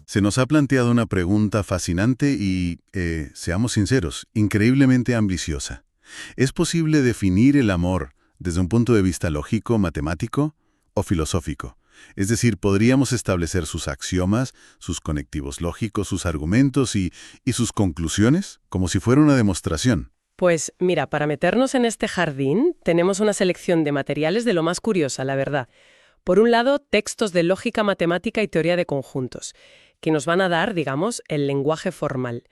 Se nos ha planteado una pregunta fascinante y, seamos sinceros, increíblemente ambiciosa. ¿Es posible definir el amor desde un punto de vista lógico, matemático o filosófico? Es decir, ¿podríamos establecer sus axiomas, sus conectivos lógicos, sus argumentos y sus conclusiones, como si fuera una demostración? Pues mira, para meternos en este jardín tenemos una selección de materiales de lo más curiosa, la verdad. Por un lado, textos de lógica matemática y teoría de conjuntos, que nos van a dar, digamos, el lenguaje formal.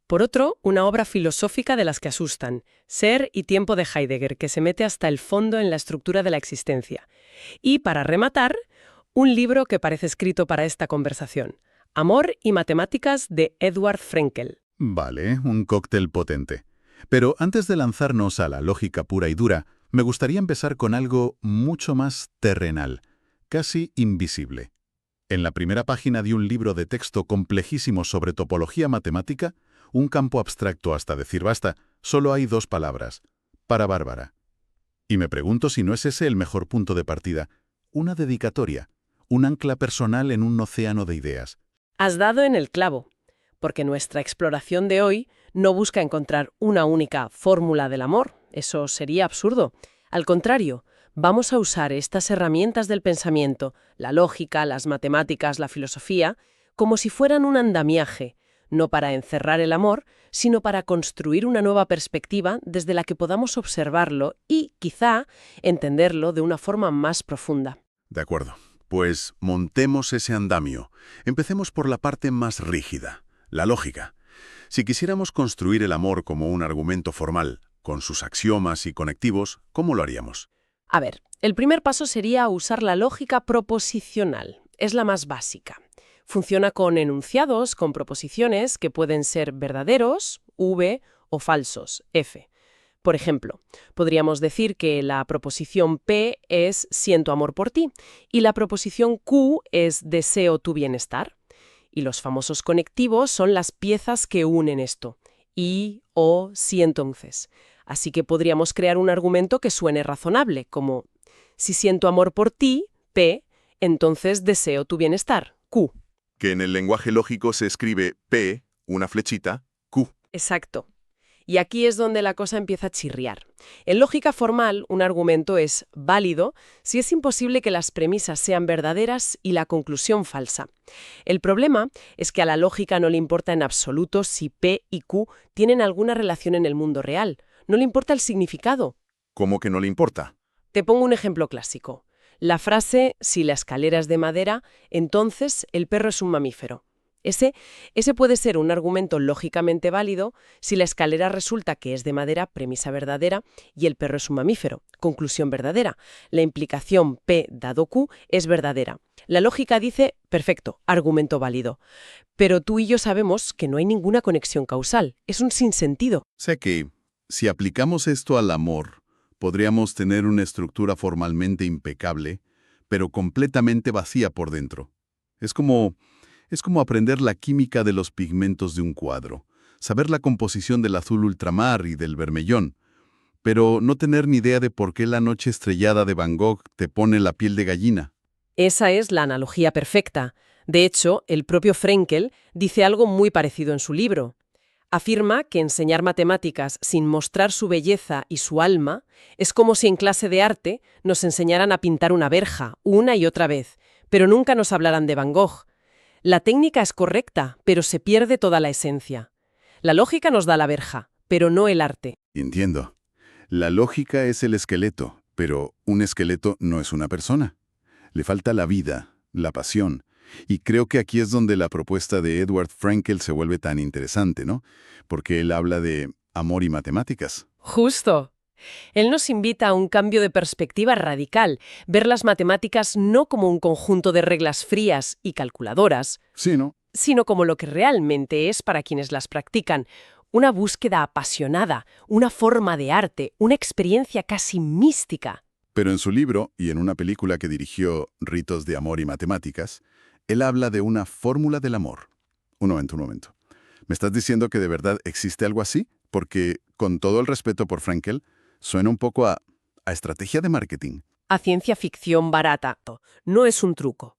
Por otro, una obra filosófica de las que asustan, Ser y tiempo de Heidegger, que se mete hasta el fondo en la estructura de la existencia. Y, para rematar, un libro que parece escrito para esta conversación, Amor y matemáticas de Edward Frenkel. Vale, un cóctel potente. Pero antes de lanzarnos a la lógica pura y dura, me gustaría empezar con algo mucho más terrenal, casi invisible. En la primera página de un libro de texto complejísimo sobre topología matemática, un campo abstracto hasta decir basta, solo hay dos palabras: para Bárbara. Y me pregunto si no es ese el mejor punto de partida, una dedicatoria, un ancla personal en un océano de ideas. Has dado en el clavo, porque nuestra exploración de hoy no busca encontrar una única fórmula del amor. Eso sería absurdo. Al contrario, vamos a usar estas herramientas del pensamiento, la lógica, las matemáticas, la filosofía, como si fueran un andamiaje, no para encerrar el amor, sino para construir una nueva perspectiva desde la que podamos observarlo y, quizá, entenderlo de una forma más profunda. De acuerdo. Pues montemos ese andamio. Empecemos por la parte más rígida, la lógica. Si quisiéramos construir el amor como un argumento formal, con sus axiomas y conectivos, ¿cómo lo haríamos? A ver, el primer paso sería usar la lógica proposicional. Es la más básica. Funciona con enunciados, con proposiciones que pueden ser verdaderos, V, o falsos, F. Por ejemplo, podríamos decir que la proposición P es siento amor por ti y la proposición Q es deseo tu bienestar. Y los famosos conectivos son las piezas que unen esto. Y, o, si entonces. Así que podríamos crear un argumento que suene razonable, como si siento amor por ti, P, entonces deseo tu bienestar, Q. Que en el lenguaje lógico se escribe P, una flechita, Q. Exacto. Y aquí es donde la cosa empieza a chirriar. En lógica formal, un argumento es válido si es imposible que las premisas sean verdaderas y la conclusión falsa. El problema es que a la lógica no le importa en absoluto si P y Q tienen alguna relación en el mundo real. No le importa el significado. ¿Cómo que no le importa? Te pongo un ejemplo clásico. La frase, si la escalera es de madera, entonces el perro es un mamífero. Ese puede ser un argumento lógicamente válido si la escalera resulta que es de madera, premisa verdadera, y el perro es un mamífero, conclusión verdadera. La implicación P dado Q es verdadera. La lógica dice, perfecto, argumento válido. Pero tú y yo sabemos que no hay ninguna conexión causal. Es un sinsentido. Sé que, si aplicamos esto al amor, podríamos tener una estructura formalmente impecable, pero completamente vacía por dentro. Es como aprender la química de los pigmentos de un cuadro, saber la composición del azul ultramar y del vermellón, pero no tener ni idea de por qué la noche estrellada de Van Gogh te pone la piel de gallina. Esa es la analogía perfecta. De hecho, el propio Frenkel dice algo muy parecido en su libro. Afirma que enseñar matemáticas sin mostrar su belleza y su alma es como si en clase de arte nos enseñaran a pintar una verja una y otra vez, pero nunca nos hablaran de Van Gogh. La técnica es correcta, pero se pierde toda la esencia. La lógica nos da la verja, pero no el arte. Entiendo. La lógica es el esqueleto, pero un esqueleto no es una persona. Le falta la vida, la pasión. Y creo que aquí es donde la propuesta de Edward Frenkel se vuelve tan interesante, ¿no? Porque él habla de amor y matemáticas. Justo. Él nos invita a un cambio de perspectiva radical, ver las matemáticas no como un conjunto de reglas frías y calculadoras, Sí, ¿no? sino como lo que realmente es para quienes las practican, una búsqueda apasionada, una forma de arte, una experiencia casi mística. Pero en su libro, y en una película que dirigió, Ritos de Amor y Matemáticas, él habla de una fórmula del amor. Un momento. ¿Me estás diciendo que de verdad existe algo así? Porque, con todo el respeto por Frenkel, suena un poco a estrategia de marketing. A ciencia ficción barata. No es un truco.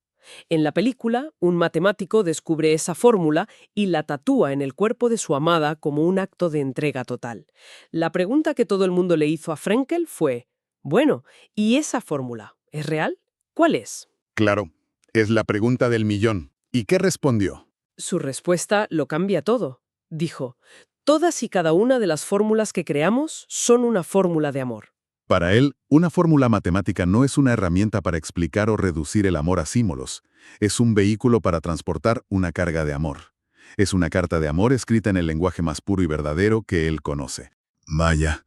En la película, un matemático descubre esa fórmula y la tatúa en el cuerpo de su amada como un acto de entrega total. La pregunta que todo el mundo le hizo a Frenkel fue, bueno, ¿y esa fórmula? ¿Es real? ¿Cuál es? Claro, es la pregunta del millón. ¿Y qué respondió? Su respuesta lo cambia todo. Dijo, todas y cada una de las fórmulas que creamos son una fórmula de amor. Para él, una fórmula matemática no es una herramienta para explicar o reducir el amor a símbolos. Es un vehículo para transportar una carga de amor. Es una carta de amor escrita en el lenguaje más puro y verdadero que él conoce. Vaya.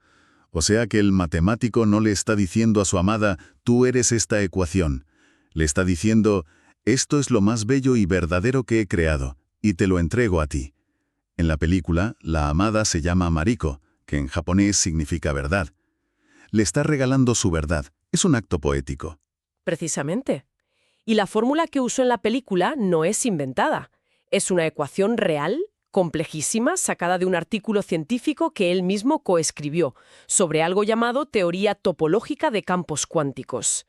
O sea que el matemático no le está diciendo a su amada, tú eres esta ecuación. Le está diciendo, esto es lo más bello y verdadero que he creado, y te lo entrego a ti. En la película, la amada se llama Mariko, que en japonés significa verdad. Le está regalando su verdad. Es un acto poético. Precisamente. Y la fórmula que usó en la película no es inventada. Es una ecuación real, complejísima, sacada de un artículo científico que él mismo coescribió, sobre algo llamado teoría topológica de campos cuánticos.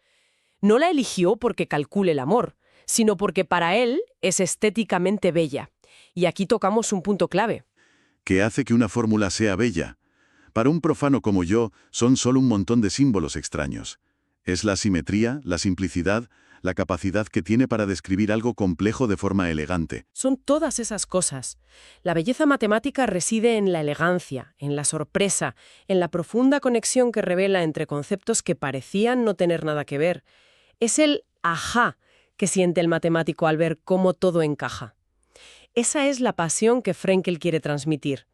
No la eligió porque calcule el amor, sino porque para él es estéticamente bella. Y aquí tocamos un punto clave. ¿Qué hace que una fórmula sea bella? Para un profano como yo, son solo un montón de símbolos extraños. Es la simetría, la simplicidad, la capacidad que tiene para describir algo complejo de forma elegante. Son todas esas cosas. La belleza matemática reside en la elegancia, en la sorpresa, en la profunda conexión que revela entre conceptos que parecían no tener nada que ver. Es el ajá que siente el matemático al ver cómo todo encaja. Esa es la pasión que Frenkel quiere transmitir.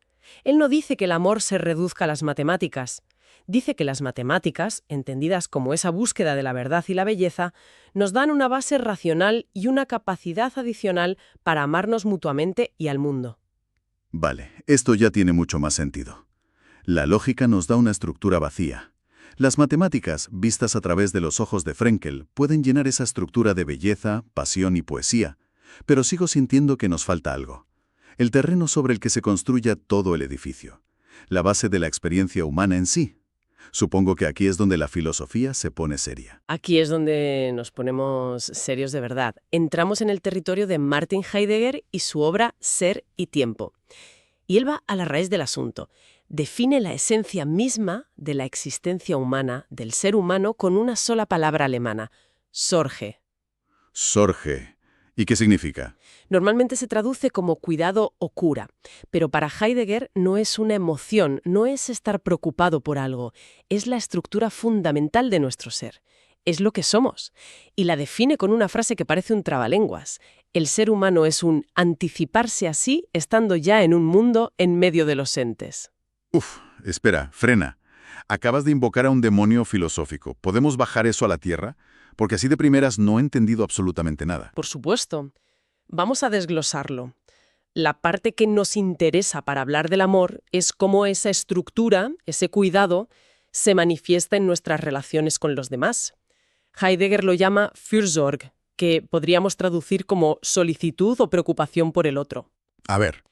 Él no dice que el amor se reduzca a las matemáticas. Dice que las matemáticas, entendidas como esa búsqueda de la verdad y la belleza, nos dan una base racional y una capacidad adicional para amarnos mutuamente y al mundo. Vale, esto ya tiene mucho más sentido. La lógica nos da una estructura vacía. Las matemáticas, vistas a través de los ojos de Frenkel, pueden llenar esa estructura de belleza, pasión y poesía, pero sigo sintiendo que nos falta algo. El terreno sobre el que se construya todo el edificio. La base de la experiencia humana en sí. Supongo que aquí es donde la filosofía se pone seria. Aquí es donde nos ponemos serios de verdad. Entramos en el territorio de Martin Heidegger y su obra Ser y Tiempo. Y él va a la raíz del asunto. Define la esencia misma de la existencia humana, del ser humano, con una sola palabra alemana, Sorge. Sorge. ¿Y qué significa? Normalmente se traduce como cuidado o cura, pero para Heidegger no es una emoción, no es estar preocupado por algo, es la estructura fundamental de nuestro ser, es lo que somos, y la define con una frase que parece un trabalenguas. El ser humano es un anticiparse a sí estando ya en un mundo en medio de los entes. Espera, frena. Acabas de invocar a un demonio filosófico. ¿Podemos bajar eso a la tierra? Porque así de primeras no he entendido absolutamente nada. Por supuesto. Vamos a desglosarlo. La parte que nos interesa para hablar del amor es cómo esa estructura, ese cuidado, se manifiesta en nuestras relaciones con los demás. Heidegger lo llama Fürsorge, que podríamos traducir como solicitud o preocupación por el otro. A ver.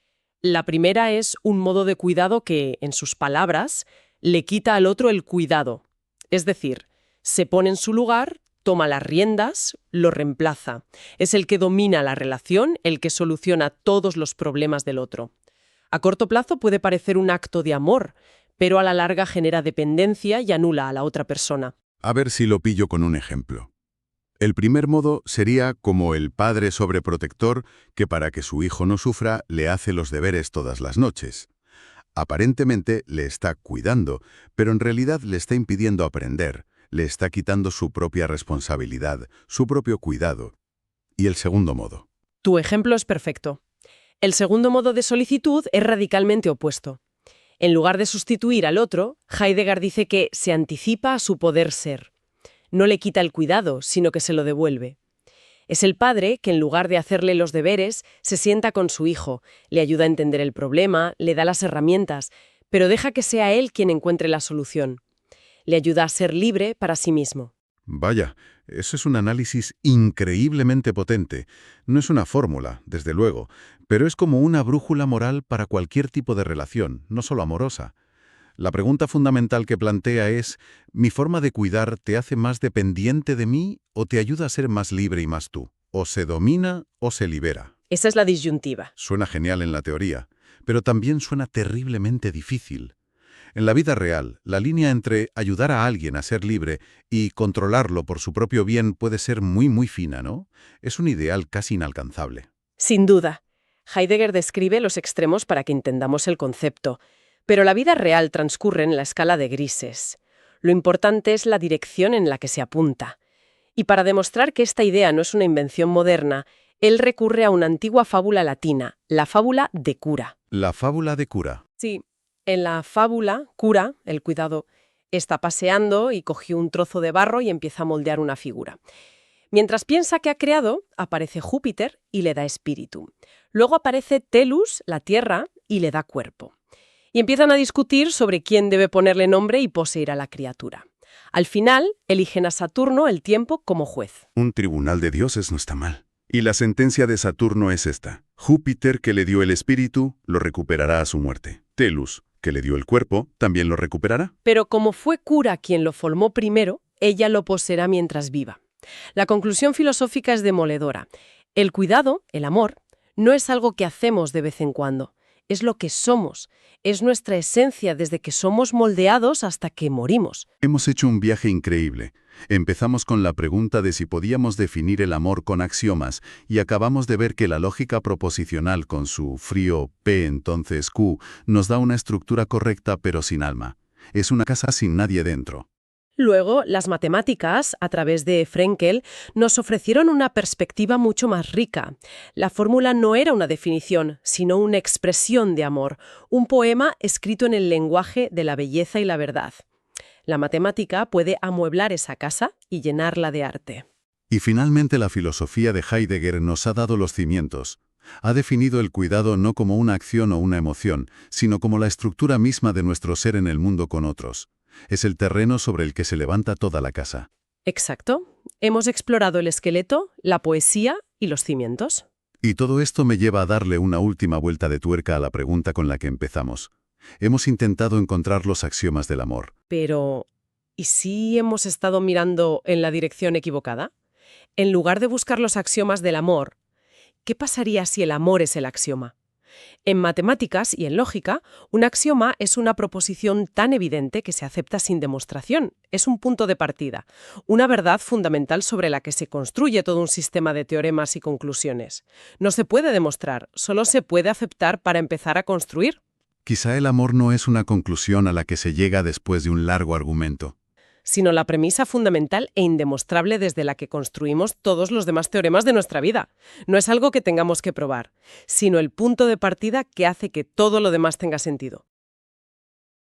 La primera es un modo de cuidado que, en sus palabras, le quita al otro el cuidado. Es decir, se pone en su lugar, toma las riendas, lo reemplaza. Es el que domina la relación, el que soluciona todos los problemas del otro. A corto plazo puede parecer un acto de amor, pero a la larga genera dependencia y anula a la otra persona. A ver si lo pillo con un ejemplo. El primer modo sería como el padre sobreprotector que para que su hijo no sufra le hace los deberes todas las noches. Aparentemente le está cuidando, pero en realidad le está impidiendo aprender. Le está quitando su propia responsabilidad, su propio cuidado. Y el segundo modo. Tu ejemplo es perfecto. El segundo modo de solicitud es radicalmente opuesto. En lugar de sustituir al otro, Heidegger dice que se anticipa a su poder ser. No le quita el cuidado, sino que se lo devuelve. Es el padre que en lugar de hacerle los deberes, se sienta con su hijo, le ayuda a entender el problema, le da las herramientas, pero deja que sea él quien encuentre la solución. Le ayuda a ser libre para sí mismo. Vaya, eso es un análisis increíblemente potente. No es una fórmula, desde luego, pero es como una brújula moral para cualquier tipo de relación, no solo amorosa. La pregunta fundamental que plantea es, ¿mi forma de cuidar te hace más dependiente de mí o te ayuda a ser más libre y más tú? o se domina o se libera. Esa es la disyuntiva. Suena genial en la teoría, pero también suena terriblemente difícil. En la vida real, la línea entre ayudar a alguien a ser libre y controlarlo por su propio bien puede ser muy fina, ¿no? Es un ideal casi inalcanzable. Sin duda. Heidegger describe los extremos para que entendamos el concepto, pero la vida real transcurre en la escala de grises. Lo importante es la dirección en la que se apunta. Y para demostrar que esta idea no es una invención moderna, él recurre a una antigua fábula latina, la fábula de Cura. La fábula de Cura. Sí, en la fábula, Cura, el cuidado, está paseando y cogió un trozo de barro y empieza a moldear una figura. Mientras piensa que ha creado, aparece Júpiter y le da espíritu. Luego aparece Telus, la tierra, y le da cuerpo. Y empiezan a discutir sobre quién debe ponerle nombre y poseer a la criatura. Al final, eligen a Saturno, el tiempo, como juez. Un tribunal de dioses no está mal. Y la sentencia de Saturno es esta. Júpiter, que le dio el espíritu, lo recuperará a su muerte. Telus, que le dio el cuerpo, también lo recuperará. Pero como fue Cura quien lo formó primero, ella lo poseerá mientras viva. La conclusión filosófica es demoledora. El cuidado, el amor, no es algo que hacemos de vez en cuando. Es lo que somos. Es nuestra esencia desde que somos moldeados hasta que morimos. Hemos hecho un viaje increíble. Empezamos con la pregunta de si podíamos definir el amor con axiomas y acabamos de ver que la lógica proposicional con su frío P entonces Q nos da una estructura correcta pero sin alma. Es una casa sin nadie dentro. Luego, las matemáticas, a través de Frenkel, nos ofrecieron una perspectiva mucho más rica. La fórmula no era una definición, sino una expresión de amor, un poema escrito en el lenguaje de la belleza y la verdad. La matemática puede amueblar esa casa y llenarla de arte. Y finalmente la filosofía de Heidegger nos ha dado los cimientos. Ha definido el cuidado no como una acción o una emoción, sino como la estructura misma de nuestro ser en el mundo con otros. Es el terreno sobre el que se levanta toda la casa. Exacto. Hemos explorado el esqueleto, la poesía y los cimientos. Y todo esto me lleva a darle una última vuelta de tuerca a la pregunta con la que empezamos. Hemos intentado encontrar los axiomas del amor. Pero, ¿y si hemos estado mirando en la dirección equivocada? En lugar de buscar los axiomas del amor, ¿qué pasaría si el amor es el axioma? En matemáticas y en lógica, un axioma es una proposición tan evidente que se acepta sin demostración. Es un punto de partida, una verdad fundamental sobre la que se construye todo un sistema de teoremas y conclusiones. No se puede demostrar, solo se puede aceptar para empezar a construir. Quizá el amor no es una conclusión a la que se llega después de un largo argumento, sino la premisa fundamental e indemostrable desde la que construimos todos los demás teoremas de nuestra vida. No es algo que tengamos que probar, sino el punto de partida que hace que todo lo demás tenga sentido.